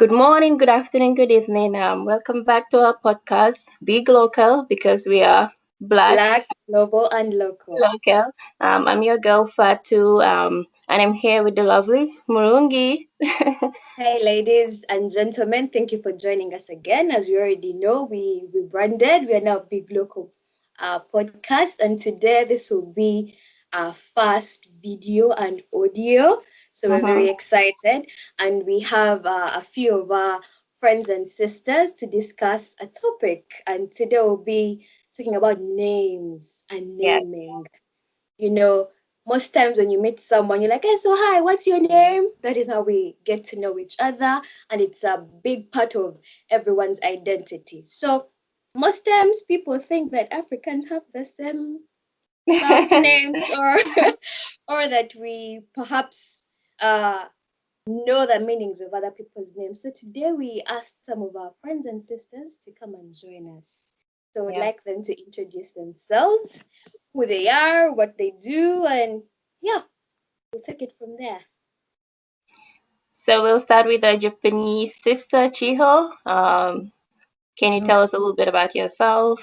Good morning, good afternoon, good evening. Welcome back to our podcast, Big Local, because we are Black Black, global, and local. Local. I'm your girl Fatu, and I'm here with the lovely Murungi. Hey, ladies and gentlemen, thank you for joining us again. As you already know, we rebranded. We are now Big Local Podcast, and today this will be our first video and audio. So we're Mhm. very excited, and we have a few of our friends and sisters to discuss a topic. And today we'll be talking about names and Yes. naming. you know, most times when you meet someone, you're like, hey, so hi, what's your name? That is how we get to know each other. And it's a big part of everyone's identity. So most times people think that Africans have the same names or or that we perhaps uh know the meanings of other people's names. So today we asked some of our friends and sisters to come and join us. So we'd Yeah. like them to introduce themselves, who they are, what they do, and yeah, we'll take it from there. So we'll start with our Japanese sister, Chiho. Can you tell us a little bit about yourself?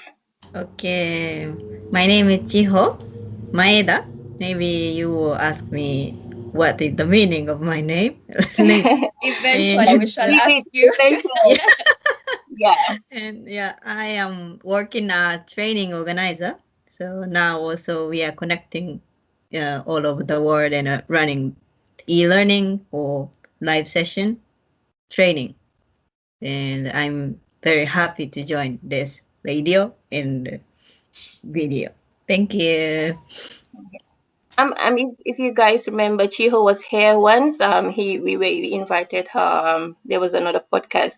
Okay, my name is Chiho Maeda. Maybe you will ask me what is the meaning of my name. Eventually, we and shall We ask will you. eventually. yeah, Yeah. and yeah, I am working a training organizer. So now also we are connecting all over the world and running e-learning or live session training. And I'm very happy to join this radio and video. Thank you. I mean, if you guys remember, Chiho was here once. We invited her. There was another podcast.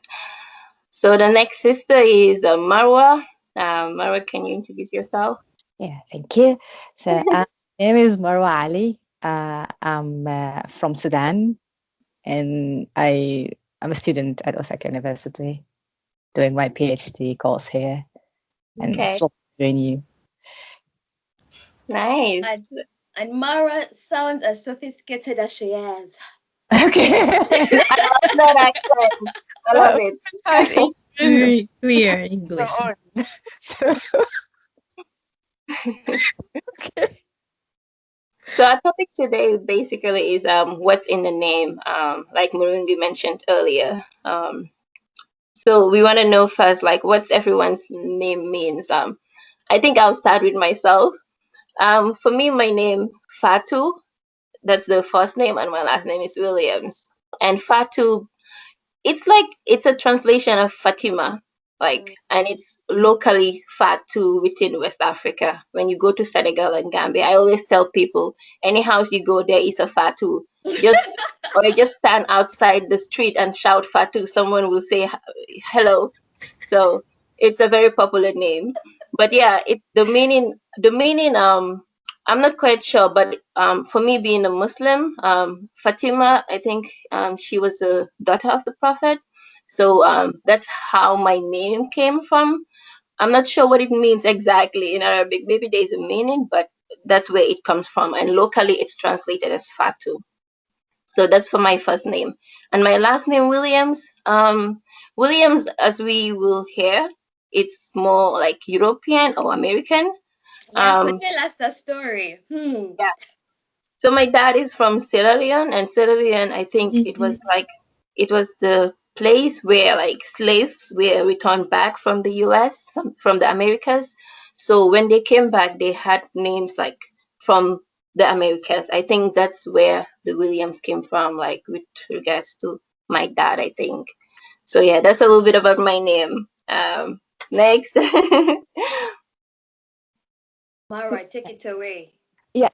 So the next sister is Marwa. Marwa, can you introduce yourself? Yeah, thank you. So, my name is Marwa Ali. I'm from Sudan, and I'm a student at Osaka University doing my PhD course here, and Okay, so doing you. nice. and, and Mara sounds as sophisticated as she is. Okay. I love that accent. I love So it. sometimes English Very clear your English. own. So okay. So our topic today basically is what's in the name. Like Murungi mentioned earlier. So we want to know first, like, what's everyone's name means. I think I'll start with myself. For me, my name Fatu. That's the first name, and my last name is Williams. And Fatu, it's a translation of Fatima, like, Mm. and it's locally Fatu within West Africa. When you go to Senegal and Gambia, I always tell people, any house you go, there is a Fatu. Just or you just stand outside the street and shout Fatu, someone will say hello. So it's a very popular name. But yeah, it the meaning I'm not quite sure, but for me being a Muslim, Fatima, I think she was the daughter of the Prophet. So that's how my name came from. I'm not sure what it means exactly in Arabic. Maybe there's a meaning, but that's where it comes from. And locally, it's translated as Fatu. So that's for my first name. And my last name, Williams. Williams, as we will hear, it's more like European or American. Yeah, so Um, tell us the story. yeah. So my dad is from Sierra Leone, and Sierra Leone, I think it was the place where like slaves were returned back from the U.S., from the Americas. So when they came back, they had names like from the Americas. I think that's where the Williams came from, like with regards to my dad, I think. So yeah, that's a little bit about my name. Next. Mara, take it away. Yeah.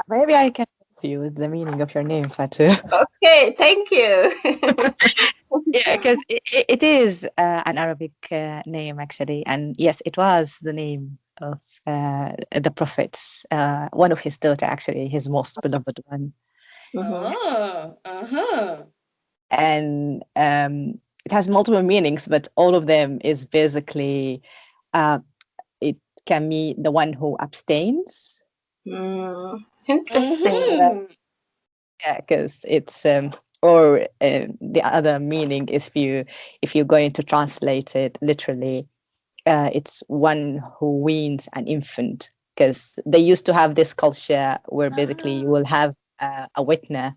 Maybe I can help you with the meaning of your name, Fatu. Okay, thank you. Yeah, because it is an Arabic name actually, and yes, it was the name of the prophets. One of his daughter, actually, his most beloved one, Mhm. Oh, uh-huh. and it has multiple meanings, but all of them is basically uh, it can be the one who abstains. Mm, interesting. Mm-hmm. Yeah, because it's or the other meaning is if you're going to translate it literally, it's one who weans an infant, because they used to have this culture where basically you will have a witness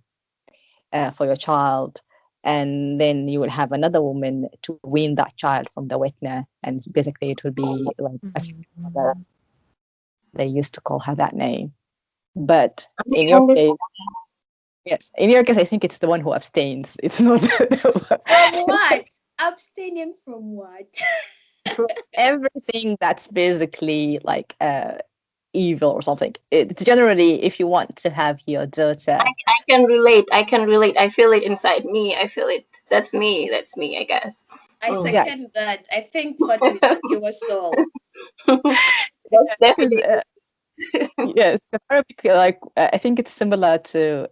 for your child, and then you will have another woman to wean that child from the witness, and basically it will be like a stepmother. Mm. They used to call her that name. But in I your case, understand. yes, in your case, I think it's the one who abstains. It's not From what? Abstaining from what? from everything that's basically like evil or something. It's generally if you want to have your daughter. I can relate. I can relate. I feel it inside me. I feel it. That's me. That's me, I guess. I Mm. Yeah, second that. I think totally with your soul. That's because definitely. yes, the Arabic, like I think it's similar to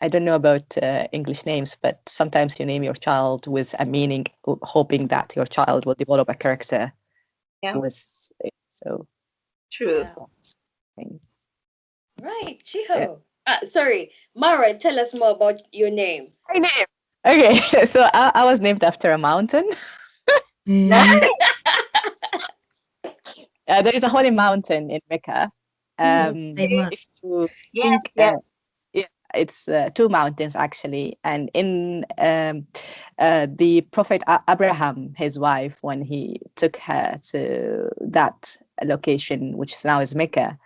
I don't know about English names, but sometimes you name your child with a meaning, hoping that your child will develop a character Yeah, with it. So true. Yeah. that's the thing. Right, Yeah. Chiho. Sorry, Mara, tell us more about your name. My name. Okay, so I was named after a mountain. Nice. Mm. There is a holy mountain in Mecca. Oh, Okay. Fatima. If you Yes, think, yes. yeah, it's two mountains actually, and in the Prophet Abraham, his wife, when he took her to that location, which now is Mecca,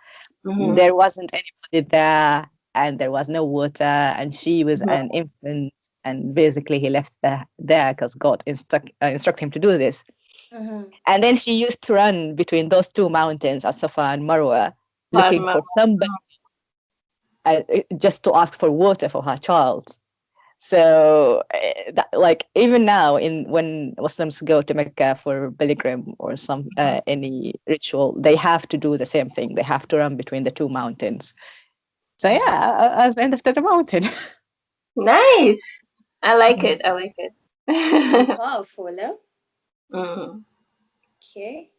Mm-hmm. there wasn't anybody there, and there was no water, and she was Mm-hmm. an infant, and basically he left there because God instruct him to do this. Mm-hmm. And then she used to run between those two mountains, as Safa and Marwa, looking Fatima. for somebody just to ask for water for her child. So, like even now, in when Muslims go to Mecca for pilgrim or some any ritual, they have to do the same thing. They have to run between the two mountains. So yeah, I was end of the mountain. Nice. I like Mm. it. I like it. Sound powerful, huh? Mm. Okay.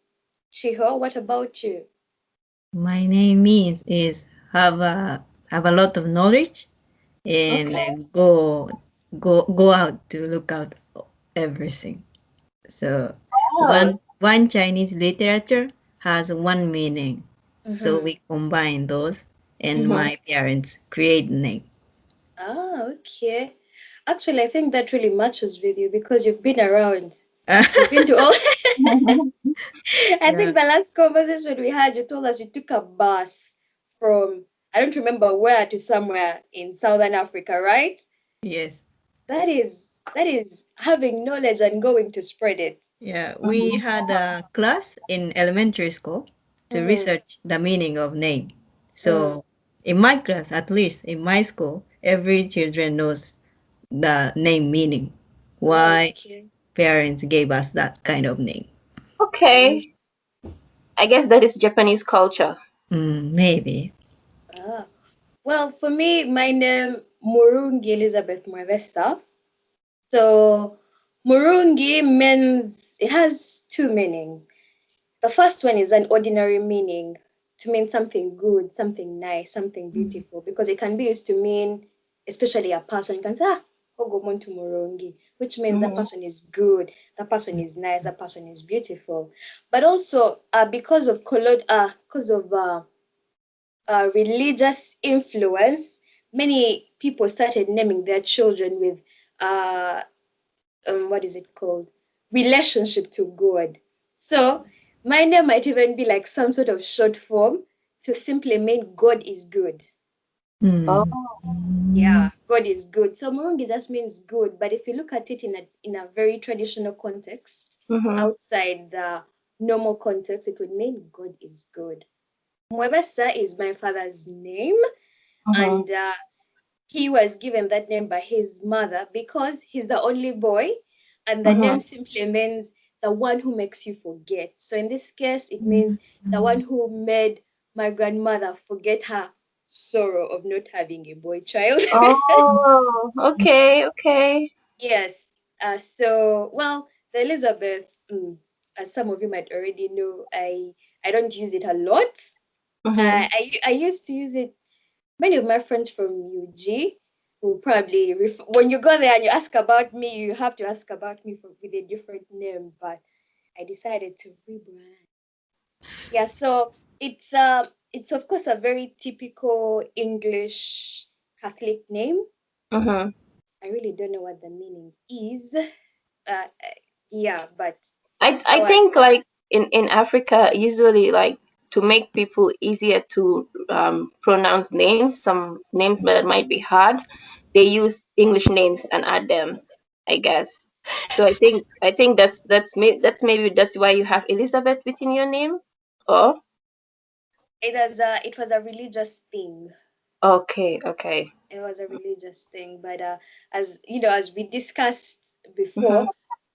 Chiho, what about you? My name means is have a lot of knowledge and Okay. go out to look out everything. So Oh. one Chinese literature has one meaning. So Mm-hmm. we combine those, and Mm-hmm. my parents create name. Ah, okay. Actually, I think that really matches with you because you've been around. You've been to all. I Yeah. think the last conversation we had, you told us you took a bus from, I don't remember where, to somewhere in Southern Africa, right? Yes. That is having knowledge and going to spread it. Yeah. We Mm-hmm. had a class in elementary school to Mm-hmm. research the meaning of name. Mm. So in my class, at least in my school, every children knows the name meaning. Why Okay. parents gave us that kind of name. Mm. Okay. I guess that is Japanese culture. Maybe. Ah. Well, for me, my name Murungi Elizabeth Mwevesa. So Murungi means it has two meanings. The first one is an ordinary meaning to mean something good, something nice, something Mm. beautiful, because it can be used to mean, especially a person. You can say, Ogomuntu Murungi, which means that Mm-hmm. person is good, that person is nice, that person is beautiful. But also, because of religious influence, many people started naming their children with uh, what is it called? Relationship to God. So my name might even be like some sort of short form to simply mean God is good. Oh. Mm. Yeah, Mm. God is good. So Murungi just means good, but if you look at it in a very traditional context, Mm-hmm. outside the normal context, it would mean God is good. Mwebesa is my father's name, Mm-hmm. and he was given that name by his mother because he's the only boy, and the Mm-hmm. name simply means the one who makes you forget. So in this case, it means the one Mm. who made my grandmother forget her sorrow of not having a boy child. Oh. Okay. Okay. Yes. So, the Elizabeth, as some of you might already know, I don't use it a lot. Mm-hmm. I used to use it. Many of my friends from UG will probably when you go there and you ask about me, you have to ask about me with a different name. But I decided to rebrand. Yeah, so it's of course a very typical English Catholic name. Mm-hmm. I really don't know what the meaning is. Yeah, but I our think like in Africa, usually like to make people easier to pronounce names, some names that might be hard, they use English names and add them, I guess. So I think that's maybe that's why you have Elizabeth within your name. Oh, it was a religious thing. okay, okay. It was a religious thing, but as you know, as we discussed Mm-hmm. before,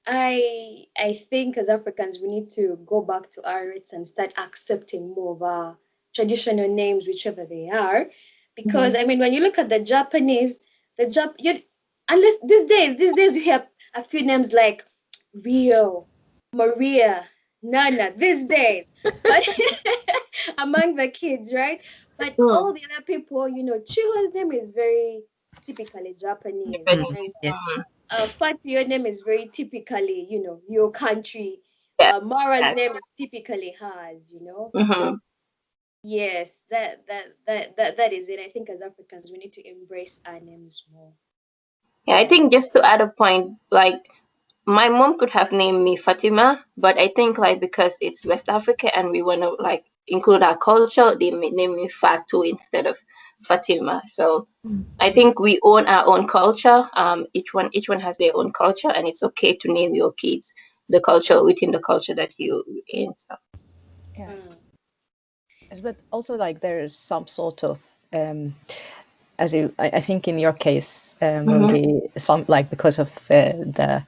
I think as Africans we need to go back to our roots and start accepting more of our traditional names, whichever they are, Mm-hmm. because I mean when you look at the Japanese, you unless these days you have a few names like Rio, Maria, Nana these days, but among the kids, right? But Mm. all the other people, you know, Chiho's name is very typically Japanese, Mm, and yes. Fati, your name is very typically, you know, your country. Yes, Mara's yes. name is typically hers, you know. So Mm-hmm. yes, that is it. I think as Africans, we need to embrace our names more. Yeah, I Yeah. think just to add a point, like my mom could have named me Fatima, but I think like because it's West Africa and we want to like include our culture, they name me Fatu instead of Fatima. So Mm. I think we own our own culture. Each one has their own culture, and it's okay to name your kids the culture within the culture that you in. So. Yes. Mm. Yes, but also like there's some sort of as you I think in your case, Mm-hmm. Rungi, some like because of the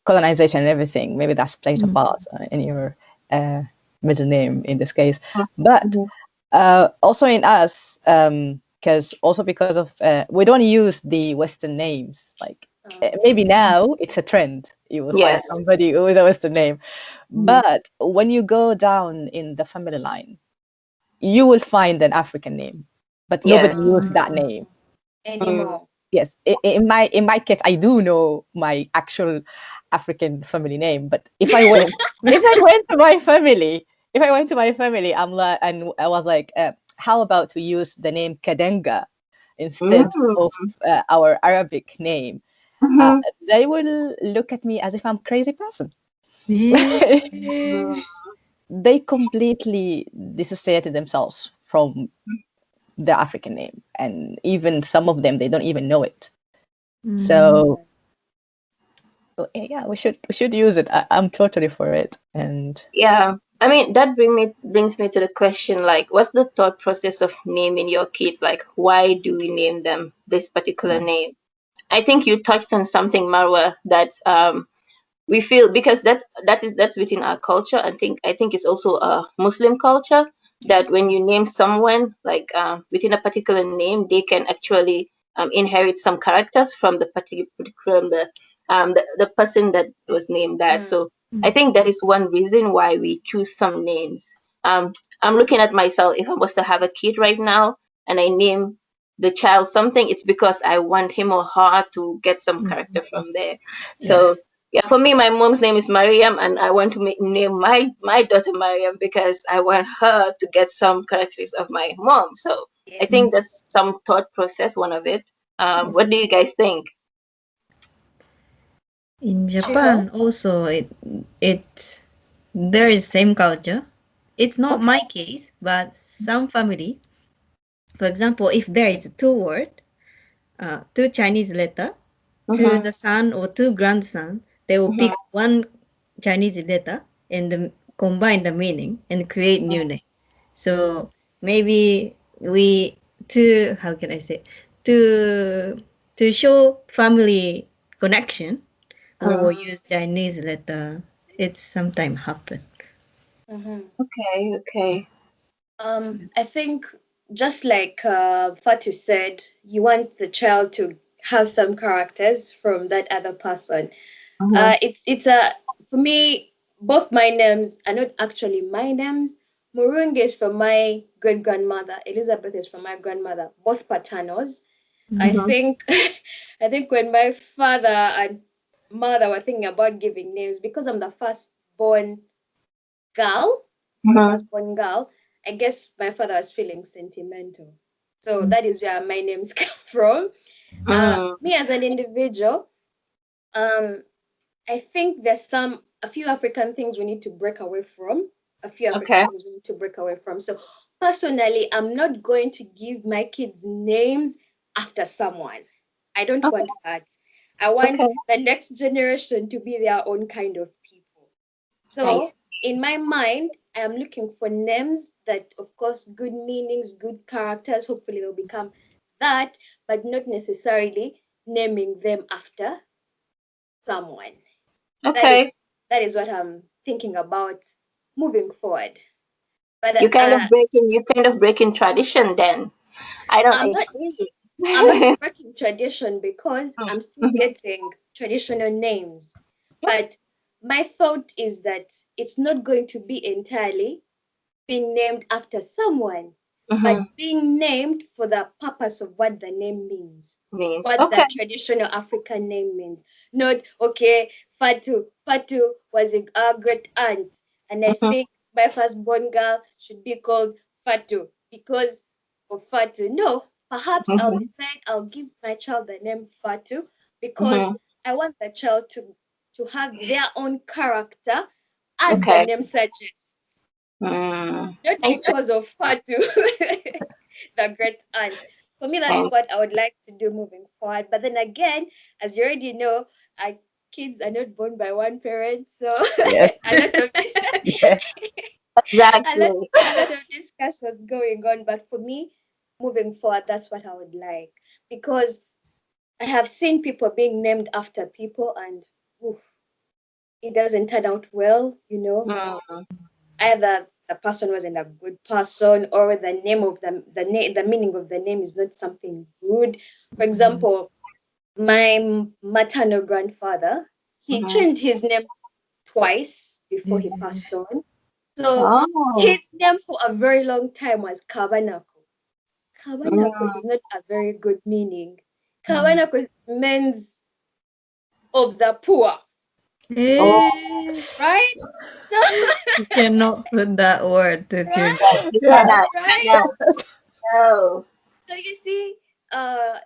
colonization and everything, maybe that's played a Mm. part in your uh, middle name in this case. But Mm-hmm. also in us, because also because of we don't use the Western names. Like maybe Oh. now it's a trend. You will find Yes. somebody with a Western name, Mm-hmm. but when you go down in the family line, you will find an African name, but Yes. nobody used that Oh. name. Mm-hmm. Anymore. Yes, in my case, I do know my actual African family name. But if I went to my family, I'm like, and I was like, how about to use the name Kadenga instead of our Arabic name? Uh, Mm-hmm. they will look at me as if I'm a crazy person. Yeah. They completely dissociated themselves from the African name, and even some of them they don't even know it. Mm. So yeah, we should use it. I'm totally for it. And Yeah. I mean, that brings me to the question like, what's the thought process of naming your kids? Like, why do we name them this particular yeah, name? I think you touched on something, Marwa, that we feel because that's within our culture. I think it's also a Muslim culture that Yes. when you name someone like within a particular name, they can actually inherit some characters from the particular from the person that was named that. Mm. So I Mm. think that is one reason why we choose some names. I'm looking at myself. If I was to have a kid right now and I name the child something, it's because I want him or her to get some character Mm. from there. yes, So yeah, for me, my mom's name is Mariam, and I want to name my daughter Mariam because I want her to get some characteristics of my mom. So I Yeah. Mm. think that's some thought process, one of it. Yes. What do you guys think? In Chiho? Japan, also it there is same culture. It's not Okay. my case, but some family, for example, if there is two word, two Chinese letter, to Mm-hmm. the son or two grandson, they will Mm-hmm. pick one Chinese letter and combine the meaning and create new name. So maybe we to how can I say to to show family connection, we will Mm. use Chinese letter. It's sometimes happen. Mm-hmm. Okay. Okay. I think just like Fatu said, you want the child to have some characters from that other person. Mm-hmm. It's a for me. Both my names are not actually my names. Murungi is from my great grandmother. Elizabeth is from my grandmother. Both paternals. I Mhm. think I think when my father and mother were thinking about giving names, because I'm the firstborn girl, the Mhm. firstborn girl, I guess my father was feeling sentimental. So that is where my names come from. Mm. Me as an individual, um, I think there's a few African things we need to break away from. A few African Okay. things we need to break away from. So personally, I'm not going to give my kids names after someone. I don't Okay. want that. I want Okay. the next generation to be their own kind of people. I see. So in my mind, I am looking for names that, of course, good meanings, good characters. Hopefully, they'll become that, but not necessarily naming them after someone. That is Okay. that is what I'm thinking about moving forward. But You kind of breaking tradition then. I don't I'm not agree. I'm not breaking tradition because Mm. I'm still Mhm. getting traditional names. But my thought is that it's not going to be entirely being named after someone, but Mhm. being named for the purpose of what the name means, Means what the okay. traditional African name means. Not, okay, Fatu. Fatu was a great aunt, and I Mhm. think my firstborn girl should be called Fatu because of Fatu. No, perhaps I'll Mhm. decide I'll give my child the name Fatu because Mhm. I want the child to have their own character as the Okay. name suggests, Mm. not I see. because of Fatu, the great aunt. For me, that's And what I would like to do moving forward. But then again, as you already know, I, kids are not born by one parent, so Yes. a lot of Yes. a lot exactly. a lot of discussions going on. But for me, moving forward, that's what I would like because I have seen people being named after people, and oof, it doesn't turn out well. Mm. Either the person wasn't a good person or the name of the meaning of the name is not something good. For example, my maternal grandfather, he Mhm. changed his name twice before he passed on. So Oh. his name for a very long time was Kabanako. Kabanako Mm. is not a very good meaning. Kabanako means of the poor, Oh. Eh, right? So you cannot put that word to right, Yes, you children. cannot. right. You cannot. No. So you see,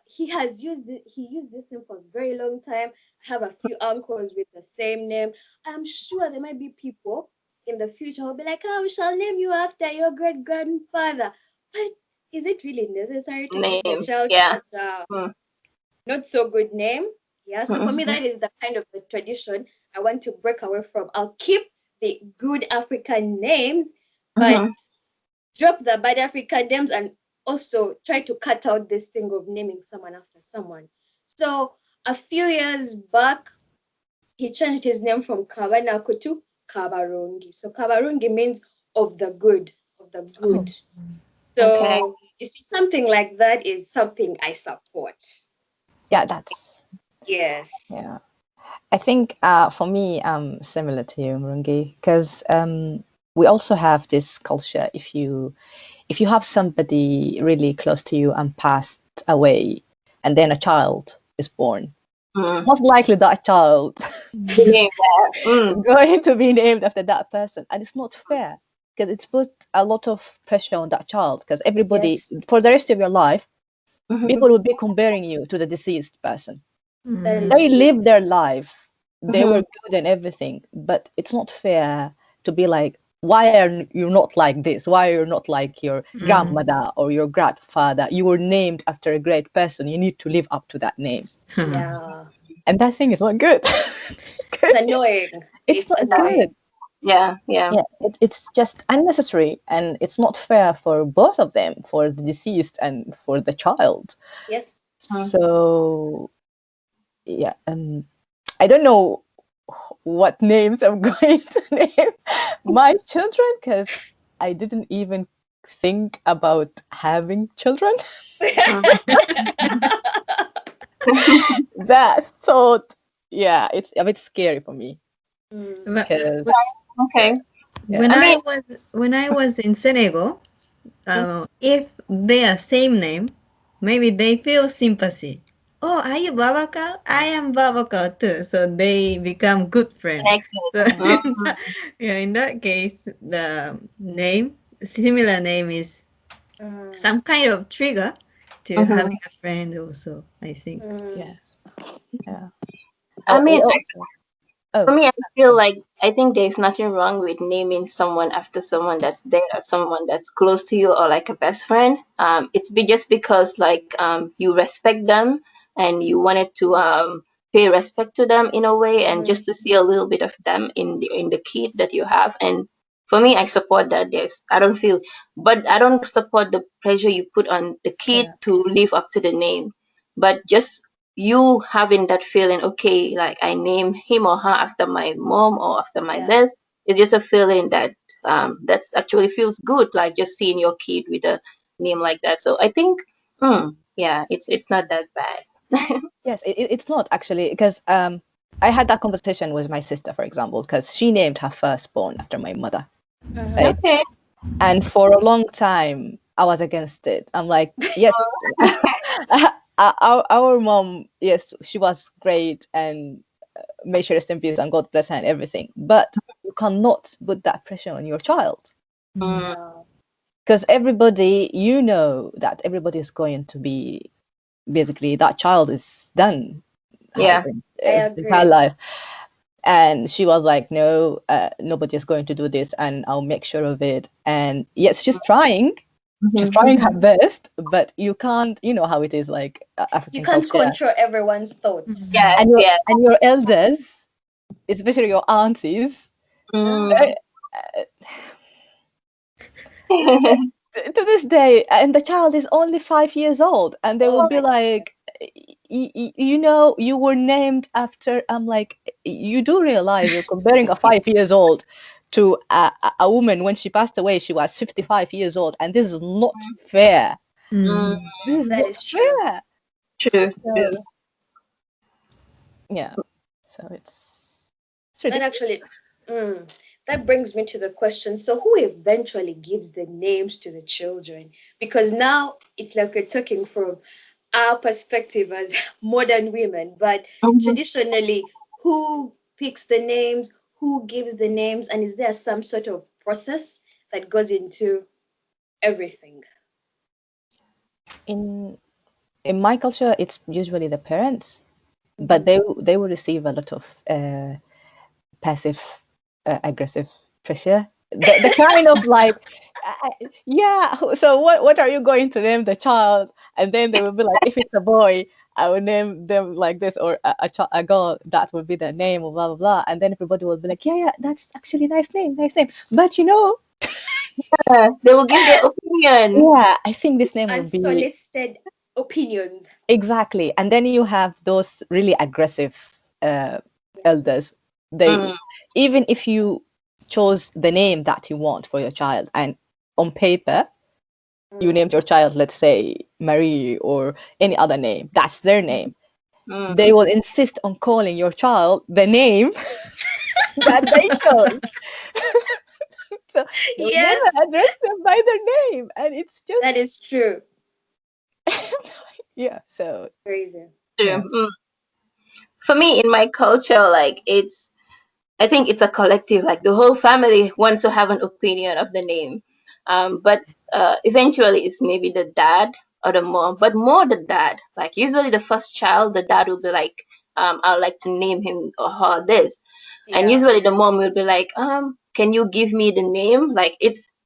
he used this name for a very long time. I have a few uncles with the same name. I'm sure there might be people in the future who'll be like, "Oh, we shall name you after your great grandfather." But is it really necessary to give the Name. child Yeah. such a Mm. not so good name? Yeah. So for me, Mhm. that is the kind of the tradition I want to break away from. I'll keep the good African names, but Mhm. drop the bad African names and also try to cut out this thing of naming someone after someone. So a few years back, he changed his name from Kabanaku to Kabarungi. So Kabarungi means of the good, of the Oh. good. Okay. So you see, something like that is something I support. Yeah, that's Yes. yeah. I think for me, similar to you, Murungi, because we also have this culture. If you have somebody really close to you and passed away, and then a child is born, Mm. most likely that child The name there. is Mm. going to be named after that person, and it's not fair because it's put a lot of pressure on that child. Because everybody, Yes. for the rest of your life, Mhm. people will be comparing you to the deceased person. That is They Mm. true. lived their life, they were Mhm. good and everything, but it's not fair to be like, why are you not like this, why are you not like your Mm. grandmother or your grandfather? You were named after a great person, you need to live up to that name. Yeah. And that thing is not good. It's annoying. It's It's not annoying. good. Yeah. Yeah. Yeah, it's just unnecessary, and it's not fair for both of them, for the deceased and for the child. Yes. Mm. So yeah, I don't know what names I'm going to name my children because I didn't even think about having children. Mm. That thought, yeah, it's a bit scary for me Mm. But, because but Okay. yeah, when I I mean. was in Senegal, if they are same name, maybe they feel sympathy. Oh, are you Babaka? I am Babaka too. So they become good friends. Connected. So Mm, yeah, in that case, the name, similar name is Mm, some kind of trigger to mhm. having a friend also, I think. mm, Yes. Yeah. I And mean, also, for oh, me, I feel like I think there's nothing wrong with naming someone after someone that's there or someone that's close to you or like a best friend. It's just because like you respect them and you wanted to pay respect to them in a way and mm, just to see a little bit of them in the kid that you have. And for me, I support that. I don't feel, but I don't support the pressure you put on the kid yeah, to live up to the name. But just you having that feeling, okay, like I name him or her after my mom or after my yeah. this, it's just a feeling that that's actually feels good, like just seeing your kid with a name like that. So I think, yeah, it's not that bad. yes, it's not actually because I had that conversation with my sister, for example, because she named her firstborn after my mother, Mm-hmm. right? Okay. And for a long time, I was against it. I'm like, yes, our mom, yes, she was great, and may she rest in peace, and God bless her and everything. But you cannot put that pressure on your child Mm, No. because everybody, you know, that everybody is going to be basically that child is done yeah. having I with her agree. life. And she was like, no, nobody is going to do this, and I'll make sure of it. And yes, she's Mhm. trying her best, but you can't, you know how it is, like You African can't culture. control everyone's thoughts. Mm. Yes, And your yes. elders, especially your aunties, Mm. Mm. eh, to this day, and the child is only 5 years old, and they will Oh be my. like, you know, you were named after. I'm like, you do realize you're comparing a 5 years old to a woman when she passed away, she was 55 years old, and this is not fair. Mm, Mm. This is That not is true. fair. true, true. So yeah, so it's That ridiculous. actually, mm, that brings me to the question. So, who eventually gives the names to the children? Because now it's like we're talking from our perspective as modern women, but Mhm. traditionally, who picks the names? Who gives the names? And is there some sort of process that goes into everything? In my culture, it's usually the parents, but Mm-hmm. they will receive a lot of passive aggressive pressure, the kind of like yeah, so what are you going to name the child? And then they will be like, if it's a boy, I will name them like this, or a girl, that would be the name, or blah blah blah. And then everybody will be like, yeah, yeah, that's actually nice name, but you know, Yeah, they will give their opinion. yeah, I think this name will be Unsolicited opinions. exactly. And then you have those really aggressive uh, elders. They, Mm, even if you chose the name that you want for your child, and on paper you Mm. named your child, let's say Marie or any other name, that's their name. mm. They will insist on calling your child the name that they chose. So they will Yes, never address them by their name, and it's just that is true. yeah. So Crazy. True. yeah. Mm. For me, in my culture, like I think it's a collective. Like the whole family wants to have an opinion of the name, but eventually it's maybe the dad or the mom, but more the dad. Like usually the first child, the dad will be like, I'd like to name him or her this, and Yeah. usually the mom will be like, can you give me the name? Like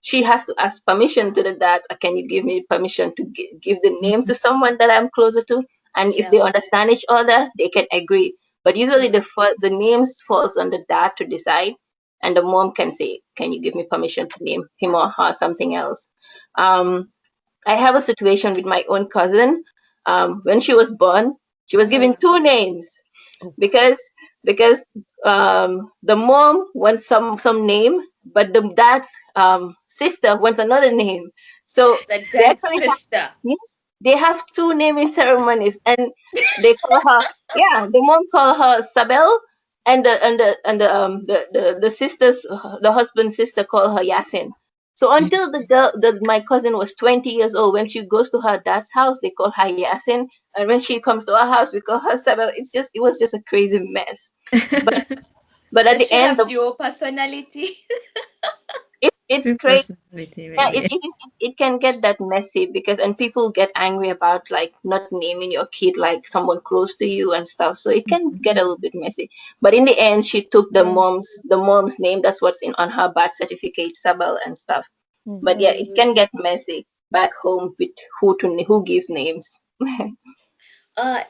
she has to ask permission to the dad. Can you give me permission to give the name to someone that I'm closer to? And if Yeah. they understand each other, they can agree. But usually Mm. the names falls on the dad to decide, and the mom can say, "Can you give me permission to name him or her something else?" Um, I have a situation with my own cousin. When she was born, she was given Mm. two names Oh, because because the mom wants some name, but the dad's sister wants another name. So The they dad's actually have, sister. yes, they have two naming ceremonies, and they call her, yeah, the mom call her Sabel, and the sisters, the husband's sister call her Yasin. So until my cousin was 20 years old, when she goes to her dad's house, they call her Yasin, and when she comes to our house, we call her Sabel. It was just a crazy mess. But but at Does the she end have of dual personality? it's Two crazy. personality Yeah, maybe. it can get that messy because and people get angry about like not naming your kid like someone close to you and stuff. So it can get a little bit messy. But in the end, she took the mom's name. That's what's in on her birth certificate, Sabel and stuff. But yeah, it can get messy back home with who gives names.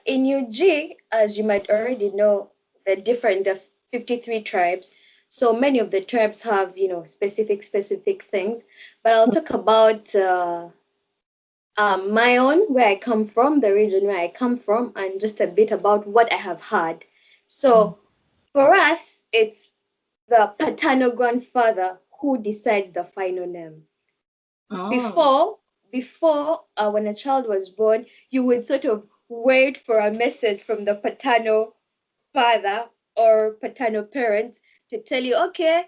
In UG, as you might already know, the 53 tribes. So many of the tribes have, specific things. But I'll talk about my own, where I come from, the region where I come from, and just a bit about what I have had. So for us, it's the paternal grandfather who decides the final name. Oh, Before, when a child was born, you would sort of wait for a message from the paternal father or paternal parents to tell you, okay,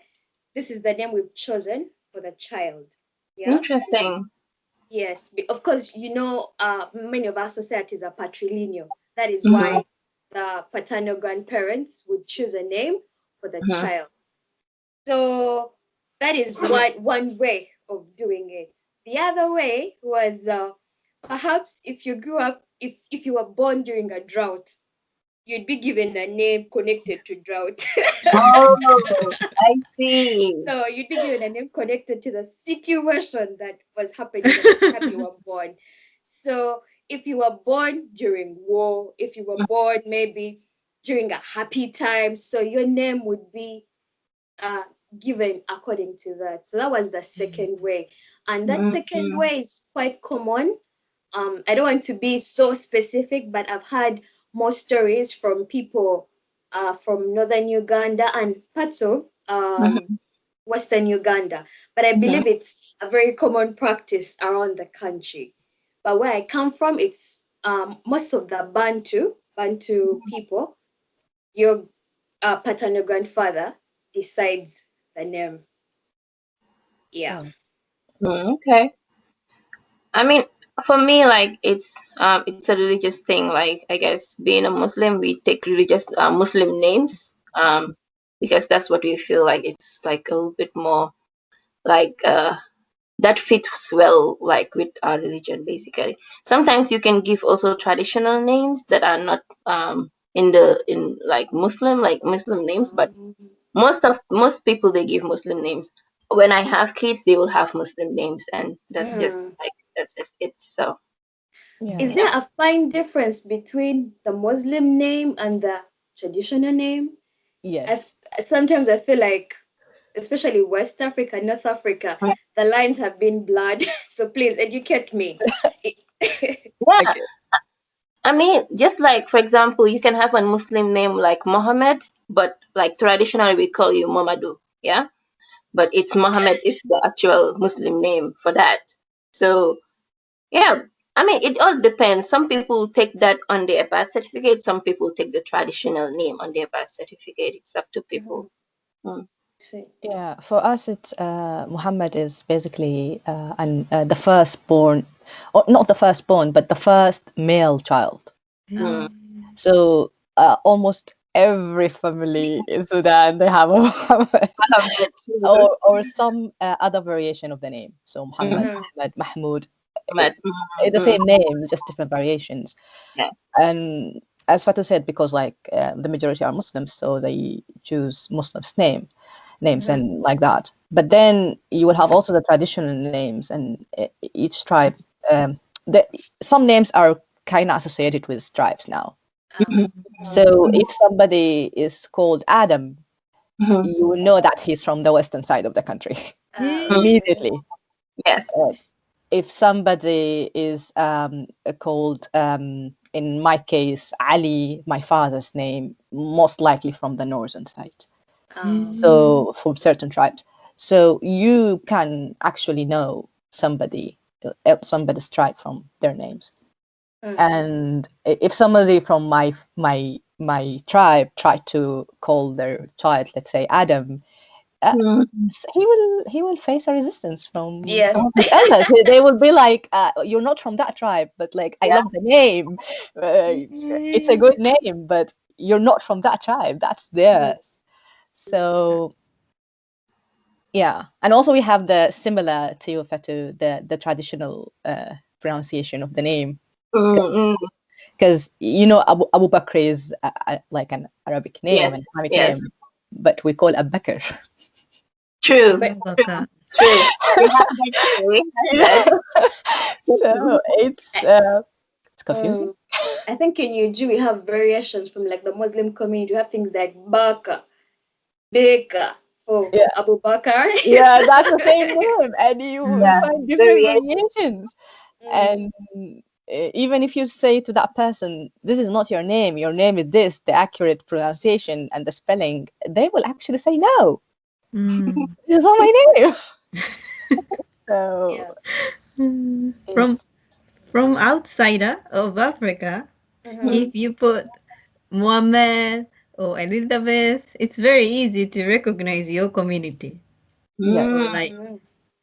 this is the name we've chosen for the child. Yeah. interesting. Yes, of course, many of our societies are patrilineal. That is Mm-hmm, why the paternal grandparents would choose a name for the mm-hmm, child. So that is one way of doing it. The other way was perhaps if you grew up, if you were born during a drought, you'd be given a name connected to drought. Oh, I see. So you'd be given a name connected to the situation that was happening at the time you were born. So if you were born during war, if you were born maybe during a happy time, so your name would be uh, given according to that. So that was the second way. And that second Mm-hmm, way is quite common. I don't want to be so specific, but I've had more stories from people from northern Uganda and parts of mm-hmm, Western Uganda. But I mm-hmm. believe it's a very common practice around the country. But where I come from, it's most of the Bantu people. Your paternal grandfather decides the name. Yeah. Oh, Okay. I mean, for me, like it's a religious thing. Like I guess being a Muslim, we take religious Muslim names because that's what we feel like it's like a little bit more like that fits well like with our religion basically. Sometimes you can give also traditional names that are not in like Muslim names, but most people they give Muslim names. When I have kids, they will have Muslim names, and Mhm. that's just it. So Is yeah. there yeah. a fine difference between the Muslim name and the traditional name? I, Yes. Sometimes I feel like, especially West Africa, North Africa, the lines have been blurred. So please educate me. Yeah, Okay. I mean, just like for example, you can have a Muslim name like Mohammed, but like traditionally we call you Mohammedu, yeah. But it's Mohammed is the actual Muslim name for that. So yeah, I mean, it all depends. Some people take that on their birth certificate. Some people take the traditional name on their birth certificate. It's up to Mhm. people. Mm. See. Yeah, for us, it's Muhammad is basically the firstborn, or not the firstborn, but the first male child. Mm. So almost every family in Sudan they have a Muhammad, Mohammed. or some other variation of the name. So Muhammad, Mhm. Mhm. Ahmed, Mahmoud, Mohammed. the Mm. same name, just different variations. Yes. And as Fatu said, because like the majority are Muslims, so they choose Muslims names Mhm. and like that. But then you will have also the traditional names, and each tribe. Um, the, some names are kind of associated with tribes now. Mhm. So if somebody is called Adam, Mhm. you will know that he's from the western side of the country Mm. Okay. immediately. Yes. Uh, if somebody is called, in my case, Ali, my father's name, most likely from the northern side. Um, So from certain tribes, so you can actually know somebody's tribe from their names. mhm. And if somebody from my tribe tried to call their child, let's say Adam, Mm. he will face a resistance from Yes. some of his elders. They will be like, "You're not from that tribe, but like I Yeah. love the name. It's a good name, but you're not from that tribe. That's theirs." So yeah, and also we have the similar to Fatu, the traditional pronunciation of the name, Mm, mm. because Abu Bakr is like an Arabic name, Yes. an Islamic Yes. name, but we call Abu Bakr. True. But Baka. True. We have that too. We Yeah. have that. So I, it's confusing. I think in UG we have variations from like the Muslim community. We have things like Baka, Beka, oh Yeah, Abu Bakr. yeah, that's the same name, and you Yeah. find different Variation. variations. Mm. And even if you say to that person, "This is not your name is this," the accurate pronunciation and the spelling, they will actually say, "No, Mm. this is not my name." So Yeah. From it's outsider of Africa, Mm-hmm. Mm. if you put Muhammad or Elizabeth, it's very easy to recognize your community. yes, Like Mm-hmm.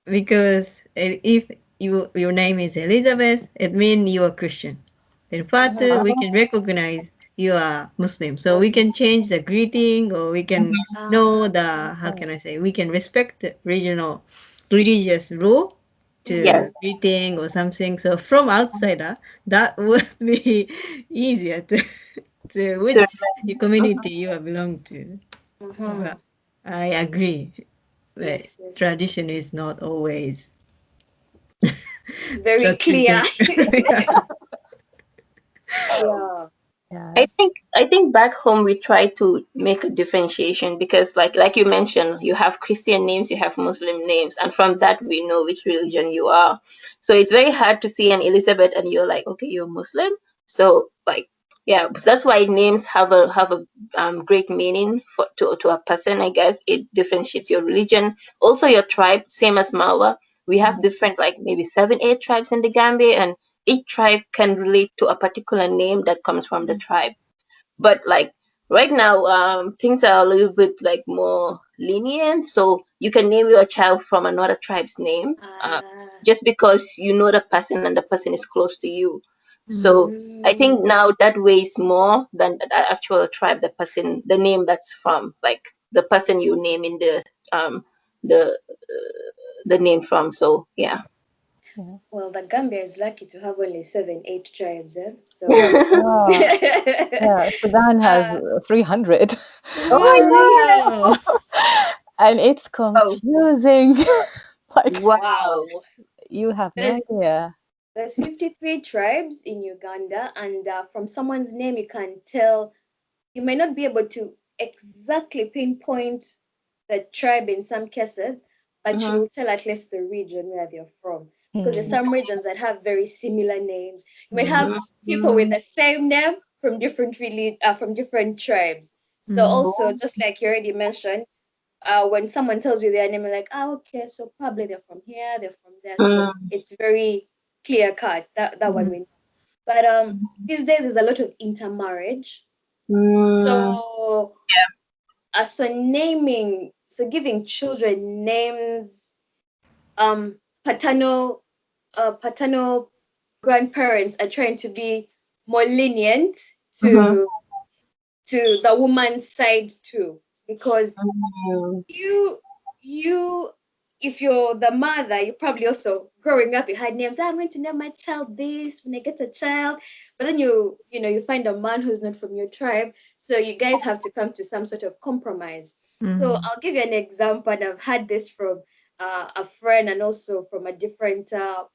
because if your name is Elizabeth, it means you are Christian. In fact, Mm-hmm. we Oh. can recognize you are Muslim. So we Muslim. can change the greeting, or we can Mhm. know Ah. the, how can I say, we can respect the regional religious rule Mm-hmm. to Yes. greeting or something. So from outsider, that would be easier to To which community you belong to. Mm-hmm. But I agree. Yes, But yes. tradition is not always Very clear. succeeding. Yeah. Yeah. yeah, I think back home we try to make a differentiation because like you mentioned, you have Christian names, you have Muslim names, and from that we know which religion you are. So it's very hard to see an Elizabeth and you're like, okay, you're Muslim. So like yeah, so that's why names have a great meaning for to a person, I guess. It differentiates your religion, also your tribe, same as Malwa. We have different like maybe 7, 8 tribes in the Gambia, and each tribe can relate to a particular name that comes from the tribe. But like right now, things are a little bit like more lenient, so you can name your child from another tribe's name, Ah. just because you know the person and the person is close to you. Mm. So I think Mm. now that weighs more than the actual tribe, the name that's from, like the person you name in the name from. So yeah. yeah. Well, the Gambia is lucky to have only 7, 8 tribes, eh? So, Ah, yeah, Sudan has uh, 300. Oh my god! Wow. And it's Oh confusing. Like, wow! wow. you have no There's idea. there's 53 tribes in Uganda, and from someone's name you can tell. You may not be able to exactly pinpoint the tribe in some cases, but Mhm. you'll tell at least the region where they're from. Because there's Hmm. some regions that have very similar names. You might have Mm. people with Mhm. the same name from from different tribes. So Mm. also, just like you already mentioned, when someone tells you their name, you're like, oh, okay, so probably they're from here, they're from there. So Mhm. it's very clear cut. That one Mm. we know. But these days there's a lot of intermarriage. Mm. So so giving children names, um, paternal paternal grandparents are trying to be more lenient Mhm. to the woman's side too, because Mhm. you you if you're the mother, you're probably also growing up, you had names. "Ah, I'm going to name my child this when I get a child," but then you find a man who's not from your tribe, so you guys have to come to some sort of compromise. So Mm. I'll give you an example, and I've had this from a friend and also from a different show.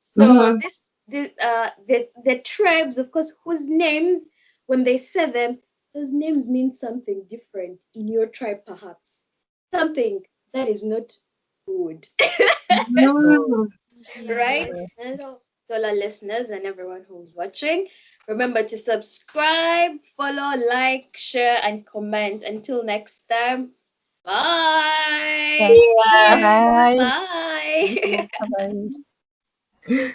So Mhm. the tribes, of course, whose names, when they say them, those names mean something different in your tribe, perhaps something that is not good. Oh, Mhm. Right? yeah. And so, to all our listeners and everyone who's watching, remember to subscribe, follow, like, share, and comment. Until next time, bye. Yeah. Yeah. Cheers. Bye. Thank you. Bye. Bye-bye.